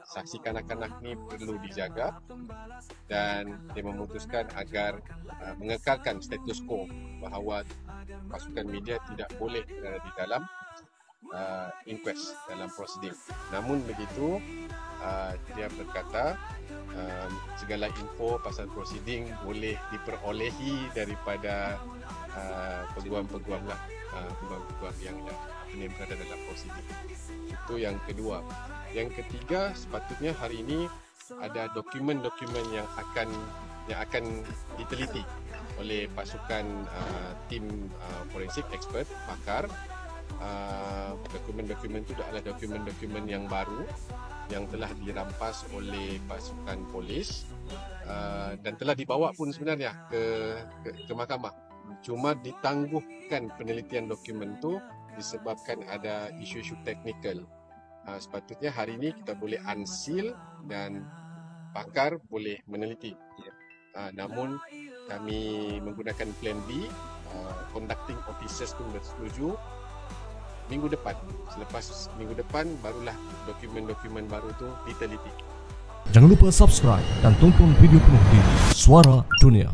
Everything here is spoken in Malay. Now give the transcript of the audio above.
saksi kanak-kanak ni perlu dijaga, dan dia memutuskan agar mengekalkan status quo bahawa pasukan media tidak boleh berada di dalam inquest, dalam prosiding. Namun begitu, dia berkata segala info pasal prosiding boleh diperolehi daripada peguam-peguam lah, peguam-peguam yang berada dalam prosiding. Itu yang kedua. Yang ketiga, sepatutnya hari ini ada dokumen-dokumen yang akan diteliti oleh pasukan tim forensik expert, pakar. Dokumen-dokumen itu adalah dokumen-dokumen yang baru yang telah dirampas oleh pasukan polis dan telah dibawa pun sebenarnya ke mahkamah. Cuma ditangguhkan penelitian dokumen itu disebabkan ada isu-isu teknikal. Sepatutnya hari ini kita boleh unseal dan pakar boleh meneliti. Namun kami menggunakan plan B, conducting officers pun bersetuju. Minggu depan, selepas minggu depan barulah dokumen-dokumen baru itu diteliti. Jangan lupa subscribe dan tonton video penuh di Suara Dunia.